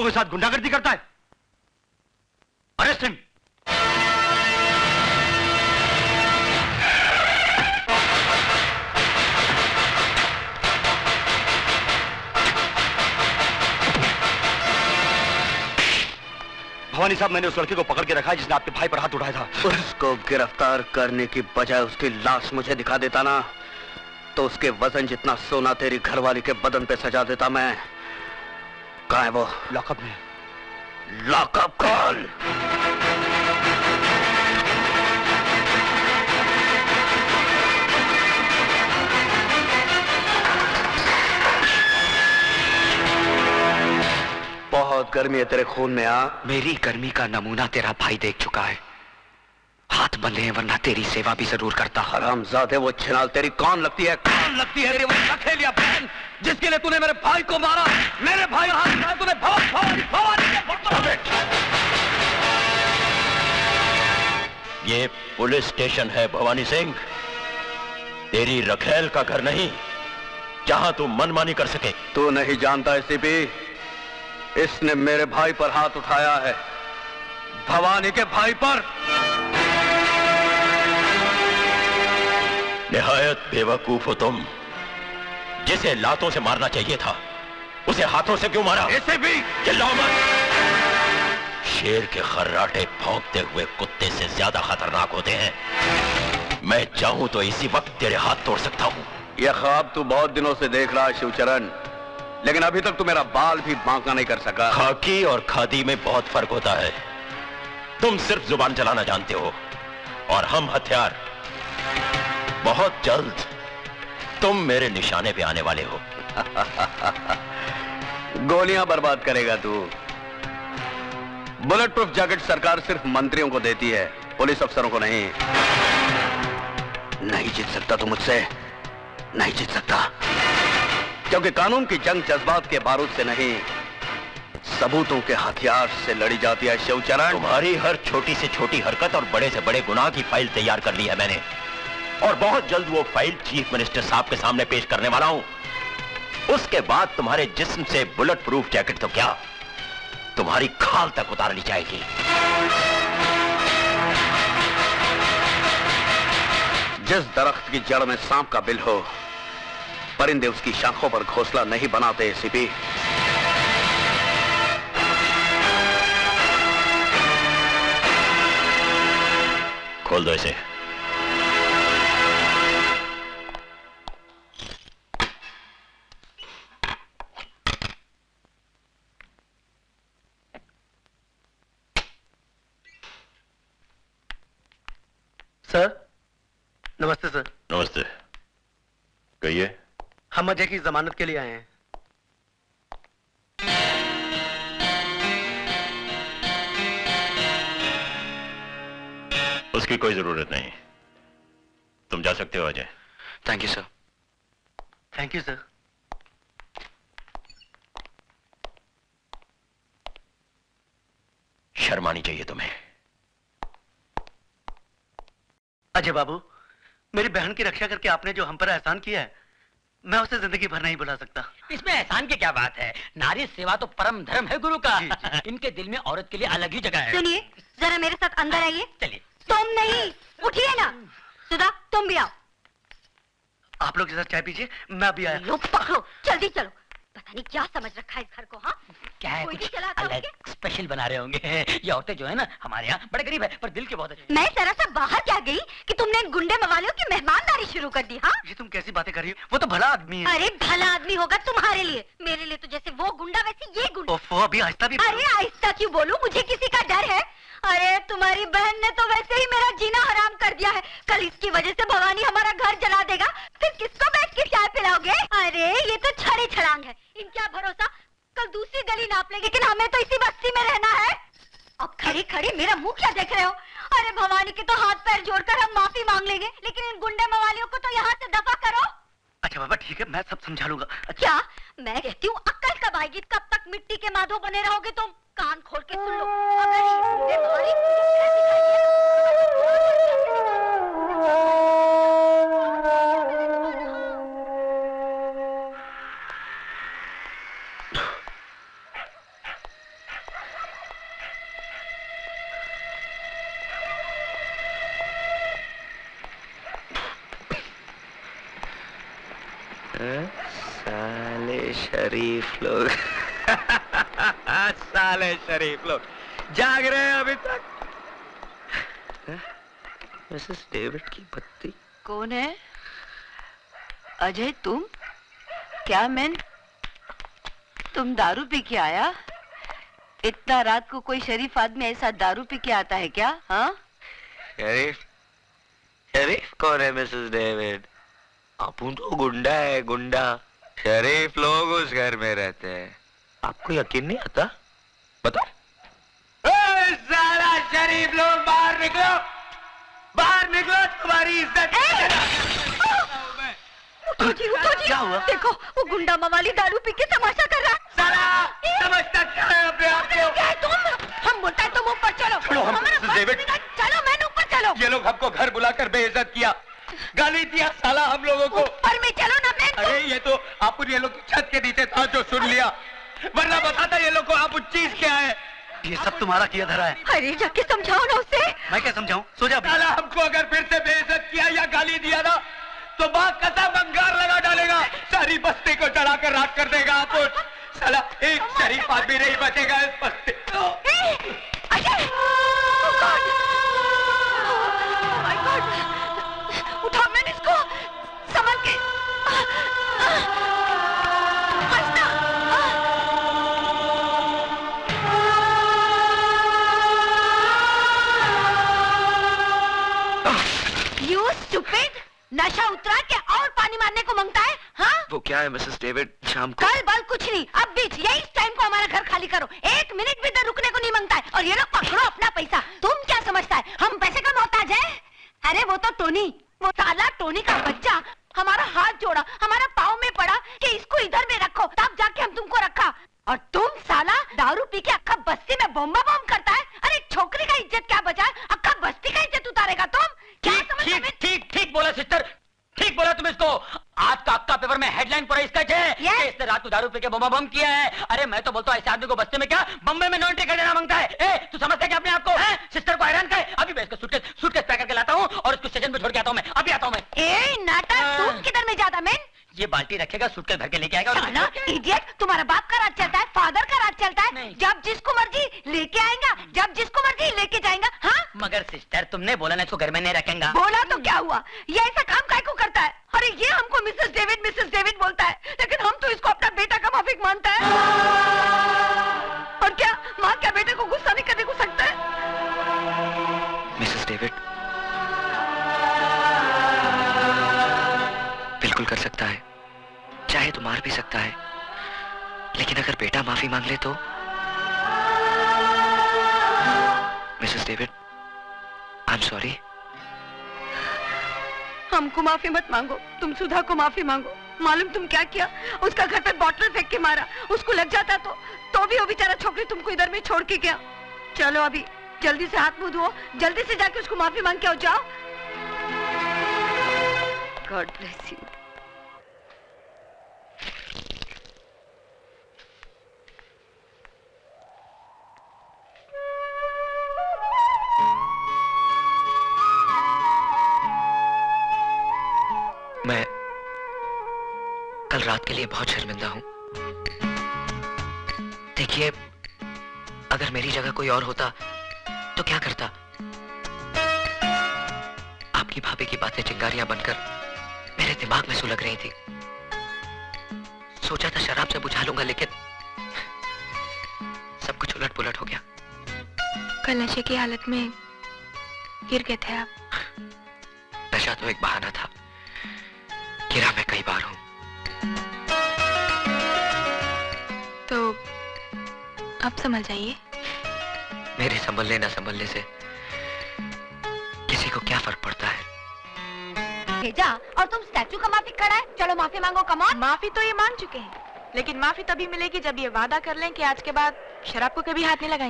के साथ गुंडागर्दी करता है। Arrest him. भवानी साहब, मैंने उस लड़के को पकड़ के रखा है जिसने आपके भाई पर हाथ उठाया था। उसको गिरफ्तार करने की बजाय उसकी लाश मुझे दिखा देता ना, तो उसके वजन जितना सोना तेरी घरवाली के बदन पे सजा देता मैं। कहाँ है वो? लॉकअप में। Lockup call. बहुत गर्मी है तेरे खून में। मेरी गर्मी का नमूना तेरा भाई देख चुका है। हाथ बंधे हैं, वरना तेरी सेवा भी जरूर करता। हरामजादे, वो छिनाल तेरी कौन लगती है? कौन लगती है तेरी वो नखेलिया बहन, जिसके लिए तूने मेरे भाई को मारा? मेरे भाई हाथ में तूने ये पुलिस स्टेशन है भवानी सिंह, तेरी रखेल का घर नहीं जहां तू मनमानी कर सके। तू नहीं जानता एसीपी, इसने मेरे भाई पर हाथ उठाया है, भवानी के भाई पर। निहायत बेवकूफ हो तुम। जिसे लातों से मारना चाहिए था उसे हाथों से क्यों मारा? एसीपी चिल्लाओ मत। शेर के खर्राटे भौंकते हुए कुत्ते से ज्यादा खतरनाक होते हैं। मैं चाहूं तो इसी वक्त तेरे हाथ तोड़ सकता हूं। यह ख्वाब तू बहुत दिनों से देख रहा है शिवचरण, लेकिन अभी तक तू मेरा बाल भी बांका नहीं कर सका। खाकी और खादी में बहुत फर्क होता है। तुम सिर्फ जुबान चलाना जानते हो और हम हथियार। बहुत जल्द तुम मेरे निशाने पे आने वाले हो। गोलियां बर्बाद करेगा तू। बुलेट प्रूफ जैकेट सरकार सिर्फ मंत्रियों को देती है, पुलिस अफसरों को नहीं। नहीं जीत सकता तू मुझसे, नहीं जीत सकता, क्योंकि कानून की जंग जज्बात के बारूद से नहीं, सबूतों के हथियार से लड़ी जाती है शिवचरण। तुम्हारी हर छोटी से छोटी हरकत और बड़े से बड़े गुनाह की फाइल तैयार कर ली है मैंने, और बहुत जल्द वो फाइल चीफ मिनिस्टर साहब के सामने पेश करने वाला हूं। उसके बाद तुम्हारे जिस्म से बुलेट प्रूफ जैकेट तो क्या, तुम्हारी खाल तक उतार ली जाएगी। जिस दरख्त की जड़ में सांप का बिल हो, परिंदे उसकी शाखों पर घोंसला नहीं बनाते एसीपी। खोल दो इसे। सर नमस्ते। सर नमस्ते, कहिए। हम अजय की जमानत के लिए आए हैं। उसकी कोई जरूरत नहीं, तुम जा सकते हो Ajay. Thank you sir. Thank you sir. शर्म आनी चाहिए तुम्हें। अजय बाबू, मेरी बहन की रक्षा करके आपने जो हम पर एहसान किया है, मैं उसे जिंदगी भर नहीं भुला सकता। इसमें एहसान की क्या बात है? नारी सेवा तो परम धर्म है गुरु का। इनके दिल में औरत के लिए अलग ही जगह है। सुनिए, जरा मेरे साथ अंदर आइए। चलिए। तुम नहीं, उठिए ना। सुधा, तुम भी आओ। आप लोग इधर चाय पीजिए, मैं भी आया। लो पकड़ो, जल्दी चलो। पता नहीं क्या समझ रखा है इस घर को। हाँ, क्या है, कोई कुछ भी चलाता अलग होंगे? स्पेशल बना रहे होंगे। ये औरतें जो है ना हमारे यहाँ बड़े गरीब है, पर दिल के बहुत अच्छे। मैं जरा सा बाहर क्या गई कि तुमने इन गुंडे मवालियों की मेहमानदारी शुरू कर दी। हाँ, ये तुम कैसी बातें कर रही हो? वो तो भला आदमी है। अरे भला आदमी होगा तुम्हारे लिए, मेरे लिए तो जैसे वो गुंडा वैसे ये गुंडा। ओफो, अभी आहिस्ता भी। अरे आहिस्ता क्यों बोलूं, मुझे किसी का डर है? अरे तुम्हारी बहन ने तो वैसे ही मेरा जीना हराम कर दिया है। कल इसकी वजह से भवानी हमारा घर जला देगा, फिर किसको बैठ के चाय पिलाओगे? अरे ये तो छड़े छड़ांग है, इनका भरोसा। कल दूसरी गली नाप लेंगे, लेकिन हमें तो इसी बस्ती में रहना है। अब खड़े खड़े मेरा मुंह क्या देख रहे हो? अरे भवानी के तो हाथ पैर जोड़कर हम माफी मांग लेंगे, लेकिन इन गुंडे मवालियों को तो यहाँ से दफा करो। अच्छा बाबा ठीक है, मैं सब समझा लूंगा। अच्छा। क्या मैं कहती हूँ अक्ल कब आएगी? कब तक मिट्टी के माधो बने रहोगे तुम? कान खोल के सुन लो, अगर ये गुंडे मवाली मुझे फिर दिखाई साले शरीफ लोग साले शरीफ लोग जाग रहे हैं अभी तक। मिसेस डेविड की पत्नी कौन है? अजय तुम? क्या मैन, तुम दारू पी के आया? इतना रात को कोई शरीफ आदमी ऐसा दारू पी के आता है क्या? हाँ, शरीफ शरीफ कौन है मिसेस डेविड? अपुन तो गुंडा है, गुंडा। शरीफ लोग उस घर में रहते हैं। आपको यकीन नहीं आता? बताओ। साला शरीफ लोग बाहर निकलो, बाहर निकलो, तुम्हारी इज्जत। उठो जी, क्या हुआ? देखो वो गुंडा मवाली दारू पी के तमाशा कर रहा है। साला समझता क्या है अपने आप को? क्या है तुम? हम बोलता है तुम ऊपर चलो। छोड़ो हम, हमारा मिसेस डेविड। चलो मैन ऊपर चलो। ये लोग हमको घर बुलाकर बेइज्जत किया, गाली दिया साला हम लोगों को। ऊपर में चलो ना मैन। अरे ये तो आप ये लोग की छत के नीचे था जो सुन लिया, वरना बताता ये लोग को आप चीज क्या है। ये सब तुम्हारा किया धरा है। अरे जाके समझाओ ना उसे। मैं क्या समझाऊं? सो जा अभी। साला हमको अगर फिर से बेइज्जत किया या गाली दिया ना तो बात कसम अंगार लगा डालेगा, सारी बस्ती को चढ़ाकर राख कर देगा। आप साला एक शरीफ आदमी नहीं बचेगा इस बस्ती। Ajay! Oh God! Oh my God! उठा मैंने इसको, संभल के। हंसना। You stupid! नशा उतरा के और पानी मारने को मांगता है? हाँ? वो क्या है मिसेस डेविड, शाम को कल बल कुछ नहीं, अब बीच यही टाइम को हमारा घर खाली करो। 1 मिनट भी इधर रुकने को नहीं मांगता है। और ये लोग पकड़ो अपना पैसा। तुम क्या समझता है हम पैसे का मोहताज है? अरे वो तो टोनी, वो साला टोनी का बच्चा हमारा हाथ जोड़ा, हमारा पाँव में पड़ा कि इसको इधर में रखो, तब जाके हम तुमको रखा। और तुम साला दारू पी के अक्का बस्ती में बम्बा बम करता है। अरे छोकरी का इज्जत क्या बचा है? अक्का बस्ती का इज्जत उतारेगा तुम? क्या समझते हो? ठीक बोला सिस्टर, ठीक बोला तुम इसको। आज का अक्का पेपर में हेडलाइन पूरा इसका है कि इसने रात को दारू पी के बम किया है। अरे मैं तो बोलता हूँ ऐसे आदमी को बस्ते में क्या बम्बे में नॉन टिकट देना मांगता है। ए, तू समझता है क्या अपने आप को? सिस्टर को हैरान कर। अभी मैं इसको सूटकेस पैक करके लाता हूँ और इसको स्टेशन पे छोड़ के आता हूँ। मैं अभी आता हूँ। मैं नाटक, तुम किधर में ज्यादा मैन? ये बाल्टी रखेगा, सूटकेस भर के लेके आएगा। साला इडियट, तुम्हारा बाप का राज चलता है, फादर का राज चलता है। जब जिसको मर्जी लेके आएगा, जब जिसको मर्जी लेके जाएगा। हाँ, मगर सिस्टर तुमने बोला ना इसको घर में नहीं रखेगा। बोला तो क्या हुआ? ये ऐसा काम काय को करता है? अरे ये हमको मिसेस डेविड बोलता है, लेकिन हम तो इसको अपना बेटा का माफिक मानता है। और क्या माँ क्या बेटे को गुस्सा नहीं करने को सकता है? मिसेस डेविड बिल्कुल कर सकता है, चाहे तो मार भी सकता है, लेकिन अगर बेटा माफी मांग ले तो? Mrs David I am sorry. हमको माफी मत मांगो, तुम सुधा को माफी मांगो। मालूम तुम क्या किया? उसका घर पे बॉटल फेंक के मारा। उसको लग जाता तो भी वो बेचारा छोकरी तुमको इधर में छोड़ के गया। चलो अभी जल्दी से हाथ मुंह धो, जल्दी से जाके उसको माफी मांग के आओ। जाओ। God bless you. मैं कल रात के लिए बहुत शर्मिंदा हूं। देखिए, अगर मेरी जगह कोई और होता तो क्या करता? आपकी भाभी की बातें चिंगारियां बनकर मेरे दिमाग में सुलग रही थी। सोचा था शराब से बुझा लूंगा, लेकिन सब कुछ उलट पुलट हो गया। कल नशे की हालत में गिर गए थे आप। नशा तो एक बहाना था, गिरा मैं कई बार हूं। तो अब संभल जाइए। मेरे संभलने न संभलने से किसी को क्या फर्क पड़ता है? भेजा और तुम स्टैचू का माफी खड़ा है। चलो माफी मांगो, कम ऑन। माफी तो ये मांग चुके हैं, लेकिन माफी तभी मिलेगी जब ये वादा कर लें कि आज के बाद शराब को कभी हाथ नहीं लगाएंगे।